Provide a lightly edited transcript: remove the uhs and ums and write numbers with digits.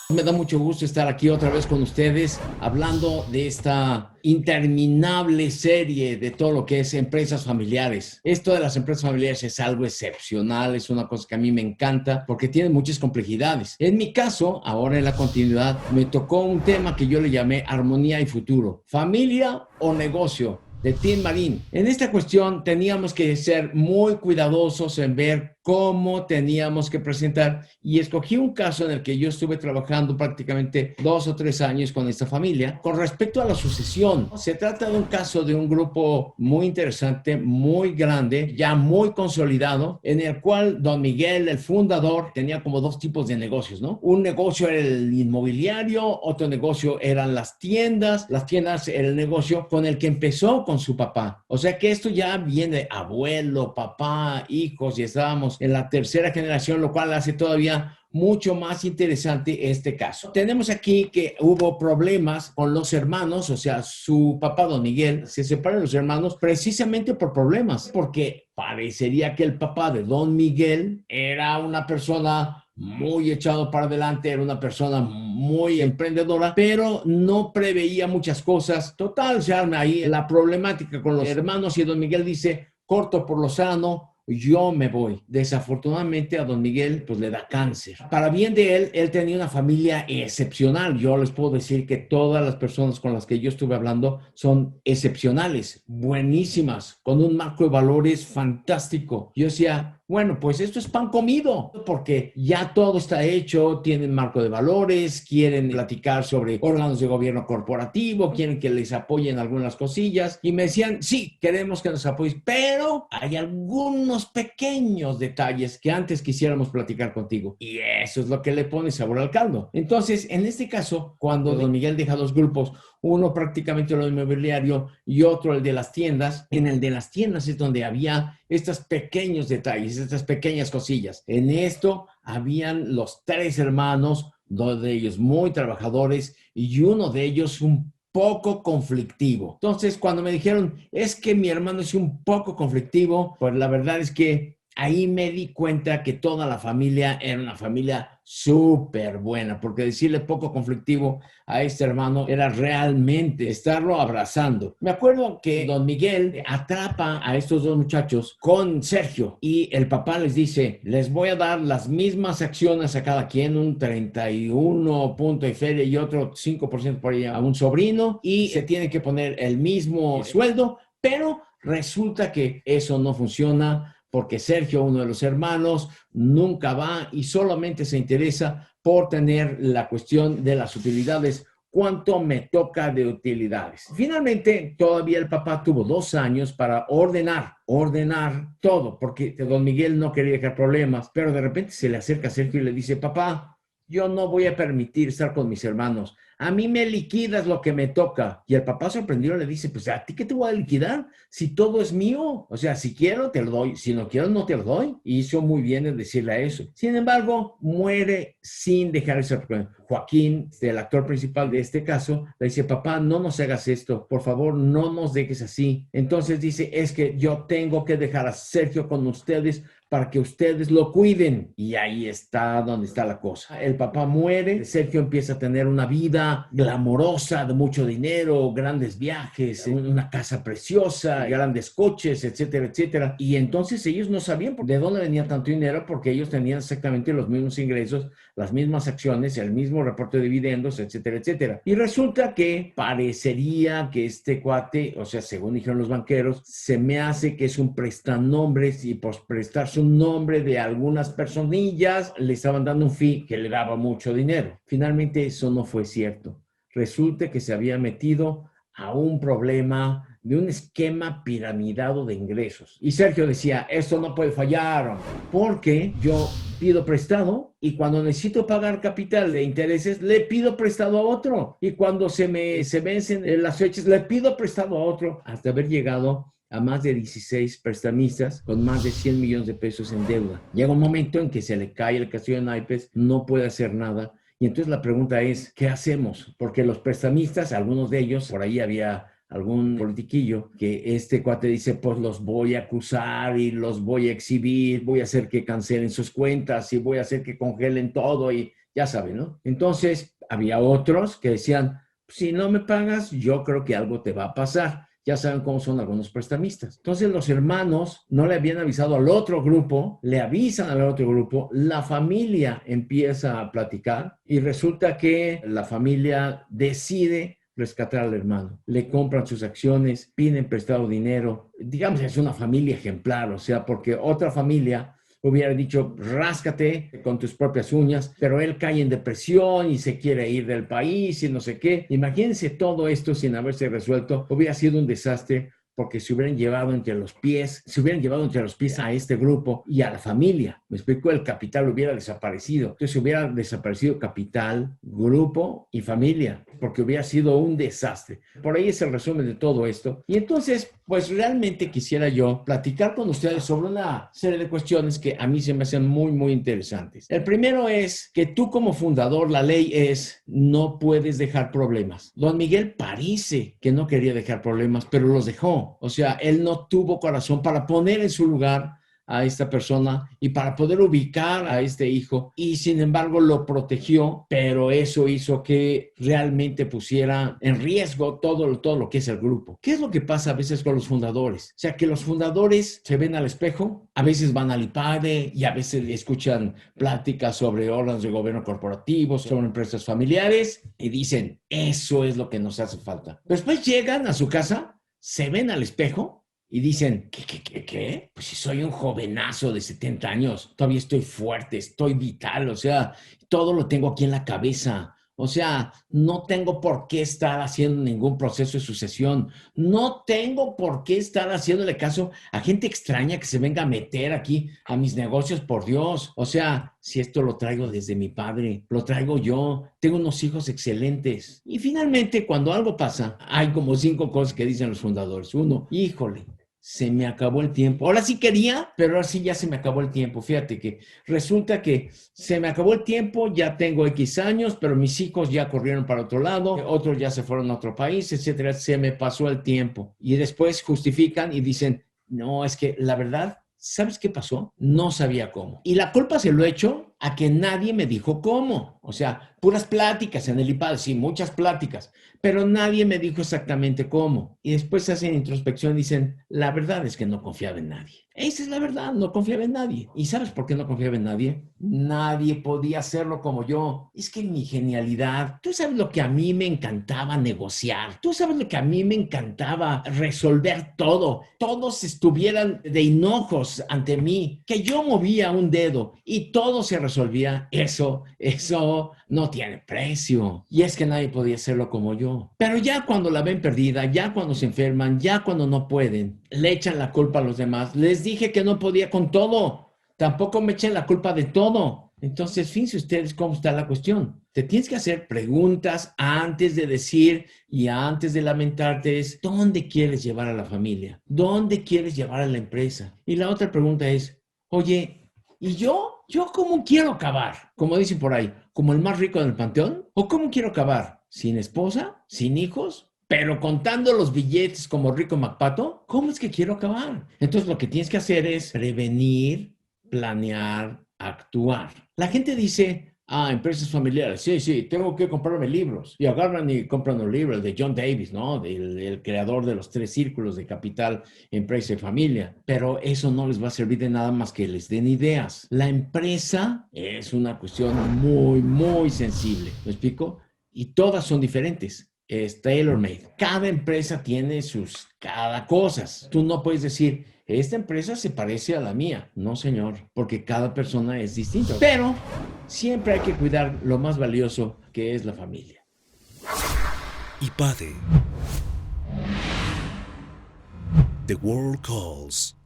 Me da mucho gusto estar aquí otra vez con ustedes hablando de esta interminable serie de todo lo que es empresas familiares. Esto de las empresas familiares es algo excepcional, es una cosa que a mí me encanta porque tiene muchas complejidades. En mi caso, ahora en la continuidad, me tocó un tema que yo le llamé armonía y futuro. Familia o negocio, de Tim Marín. En esta cuestión teníamos que ser muy cuidadosos en ver cómo teníamos que presentar y escogí un caso en el que yo estuve trabajando prácticamente 2 o 3 años con esta familia con respecto a la sucesión. Se trata de un caso de un grupo muy interesante, muy grande, ya muy consolidado, en el cual don Miguel, el fundador, tenía como dos tipos de negocios, ¿no? Un negocio era el inmobiliario, otro negocio eran las tiendas era el negocio con el que empezó con su papá. O sea que esto ya viene abuelo, papá, hijos y estábamos en la tercera generación, lo cual hace todavía mucho más interesante este caso. Tenemos aquí que hubo problemas con los hermanos, o sea, su papá, don Miguel, se separan los hermanos precisamente por problemas, porque parecería que el papá de don Miguel era una persona muy echado para adelante, era una persona muy emprendedora, pero no preveía muchas cosas. Total, se arma ahí la problemática con los hermanos y don Miguel dice, corto por lo sano, yo me voy. Desafortunadamente a don Miguel pues le da cáncer. Para bien de él tenía una familia excepcional. Yo les puedo decir que todas las personas con las que yo estuve hablando son excepcionales, buenísimas, con un marco de valores fantástico. Yo decía, bueno, pues esto es pan comido, porque ya todo está hecho, tienen marco de valores, quieren platicar sobre órganos de gobierno corporativo, quieren que les apoyen algunas cosillas, y me decían, sí, queremos que nos apoyes, pero hay algunos pequeños detalles que antes quisiéramos platicar contigo, y eso es lo que le pone sabor al caldo. Entonces, en este caso, cuando don Miguel deja los grupos, uno prácticamente lo inmobiliario y otro el de las tiendas. En el de las tiendas es donde había estos pequeños detalles, estas pequeñas cosillas. En esto habían los tres hermanos, dos de ellos muy trabajadores y uno de ellos un poco conflictivo. Entonces, cuando me dijeron, es que mi hermano es un poco conflictivo, pues la verdad es que ahí me di cuenta que toda la familia era una familia súper buena, porque decirle poco conflictivo a este hermano era realmente estarlo abrazando. Me acuerdo que don Miguel atrapa a estos dos muchachos con Sergio y el papá les dice, les voy a dar las mismas acciones a cada quien, un 31 punto de feria y otro 5% por ahí a un sobrino y se tiene que poner el mismo sueldo, pero resulta que eso no funciona porque Sergio, uno de los hermanos, nunca va y solamente se interesa por tener la cuestión de las utilidades. ¿Cuánto me toca de utilidades? Finalmente, todavía el papá tuvo 2 años para ordenar todo, porque don Miguel no quería dejar problemas, pero de repente se le acerca a Sergio y le dice, papá, yo no voy a permitir estar con mis hermanos. A mí me liquidas lo que me toca. Y el papá sorprendido le dice, pues, ¿a ti qué te voy a liquidar? Si todo es mío. O sea, si quiero, te lo doy. Si no quiero, no te lo doy. Y hizo muy bien en decirle a eso. Sin embargo, muere sin dejar ese problema. Joaquín, el actor principal de este caso, le dice, papá, no nos hagas esto. Por favor, no nos dejes así. Entonces dice, es que yo tengo que dejar a Sergio con ustedes para que ustedes lo cuiden. Y ahí está donde está la cosa. El papá muere, Sergio empieza a tener una vida glamorosa de mucho dinero, grandes viajes, una casa preciosa, grandes coches, etcétera, etcétera. Y entonces ellos no sabían de dónde venía tanto dinero porque ellos tenían exactamente los mismos ingresos, las mismas acciones, el mismo reporte de dividendos, etcétera, etcétera. Y resulta que parecería que este cuate, o sea, según dijeron los banqueros, se me hace que es un prestanombres y por prestarse un nombre de algunas personillas le estaban dando un fee que le daba mucho dinero. Finalmente eso no fue cierto. Resulta que se había metido a un problema de un esquema piramidado de ingresos. Y Sergio decía, esto no puede fallar, porque yo pido prestado y cuando necesito pagar capital de intereses, le pido prestado a otro. Y cuando se vencen las fechas, le pido prestado a otro, hasta haber llegado a más de 16 prestamistas con más de 100 millones de pesos en deuda. Llega un momento en que se le cae el castillo de naipes, no puede hacer nada. Y entonces la pregunta es, ¿qué hacemos? Porque los prestamistas, algunos de ellos, por ahí había algún politiquillo que este cuate dice, pues los voy a acusar y los voy a exhibir, voy a hacer que cancelen sus cuentas y voy a hacer que congelen todo y ya saben, ¿no? Entonces, había otros que decían, si no me pagas, yo creo que algo te va a pasar. Ya saben cómo son algunos prestamistas. Entonces los hermanos no le habían avisado al otro grupo, le avisan al otro grupo, la familia empieza a platicar y resulta que la familia decide rescatar al hermano. Le compran sus acciones, piden prestado dinero. Digamos, es una familia ejemplar, o sea, porque otra familia hubiera dicho, ráscate con tus propias uñas, pero él cae en depresión y se quiere ir del país y no sé qué. Imagínense todo esto sin haberse resuelto. Hubiera sido un desastre porque se hubieran llevado entre los pies a este grupo y a la familia. Me explico, el capital hubiera desaparecido. Entonces hubiera desaparecido capital, grupo y familia, porque hubiera sido un desastre. Por ahí es el resumen de todo esto. Y entonces, pues realmente quisiera yo platicar con ustedes sobre una serie de cuestiones que a mí se me hacen muy, muy interesantes. El primero es que tú como fundador, la ley es, no puedes dejar problemas. Don Miguel parece que no quería dejar problemas, pero los dejó. O sea, él no tuvo corazón para poner en su lugar a esta persona y para poder ubicar a este hijo, y sin embargo lo protegió, pero eso hizo que realmente pusiera en riesgo todo lo que es el grupo. ¿Qué es lo que pasa a veces con los fundadores? O sea, que los fundadores se ven al espejo, a veces van al IPADE y a veces escuchan pláticas sobre órganos de gobierno corporativos, sobre empresas familiares y dicen, eso es lo que nos hace falta. Después llegan a su casa, se ven al espejo y dicen, ¿qué? Pues si soy un jovenazo de 70 años, todavía estoy fuerte, estoy vital, o sea, todo lo tengo aquí en la cabeza. O sea, no tengo por qué estar haciendo ningún proceso de sucesión. No tengo por qué estar haciéndole caso a gente extraña que se venga a meter aquí a mis negocios, por Dios. O sea, si esto lo traigo desde mi padre, lo traigo yo, tengo unos hijos excelentes. Y finalmente, cuando algo pasa, hay como 5 cosas que dicen los fundadores. Uno, híjole, se me acabó el tiempo. Ahora sí quería, pero ahora sí ya se me acabó el tiempo. Fíjate que resulta que se me acabó el tiempo, ya tengo X años, pero mis hijos ya corrieron para otro lado, otros ya se fueron a otro país, etcétera. Se me pasó el tiempo. Y después justifican y dicen, no, es que la verdad, ¿sabes qué pasó? No sabía cómo. Y la culpa se lo echo a que nadie me dijo cómo. O sea, puras pláticas en el IPAD, sí, muchas pláticas, pero nadie me dijo exactamente cómo. Y después hacen introspección y dicen, la verdad es que no confiaba en nadie. Esa es la verdad, no confiaba en nadie. ¿Y sabes por qué no confiaba en nadie? Nadie podía hacerlo como yo. Es que mi genialidad, tú sabes lo que a mí me encantaba negociar, tú sabes lo que a mí me encantaba resolver todo. Todos estuvieran de hinojos ante mí, que yo movía un dedo y todo se resolvía. Eso no tiene precio. Y es que nadie podía hacerlo como yo. Pero ya cuando la ven perdida, ya cuando se enferman, ya cuando no pueden, le echan la culpa a los demás. Les dije que no podía con todo. Tampoco me echen la culpa de todo. Entonces, fíjense ustedes cómo está la cuestión. Te tienes que hacer preguntas antes de decir y antes de lamentarte es, ¿dónde quieres llevar a la familia? ¿Dónde quieres llevar a la empresa? Y la otra pregunta es, oye, ¿y yo? ¿Yo cómo quiero acabar? Como dicen por ahí, ¿como el más rico del panteón? ¿O cómo quiero acabar? ¿Sin esposa? ¿Sin hijos? Pero contando los billetes como Rico MacPato, ¿cómo es que quiero acabar? Entonces lo que tienes que hacer es prevenir, planear, actuar. La gente dice, empresas familiares, sí, tengo que comprarme libros. Y agarran y compran los libros de John Davis, ¿no? El creador de los 3 círculos de capital, empresa y familia. Pero eso no les va a servir de nada más que les den ideas. La empresa es una cuestión muy, muy sensible. ¿Me explico? Y todas son diferentes. Es tailor-made. Cada empresa tiene cada cosas. Tú no puedes decir, esta empresa se parece a la mía. No, señor, porque cada persona es distinta. Pero siempre hay que cuidar lo más valioso, que es la familia. IPADE. The World Calls.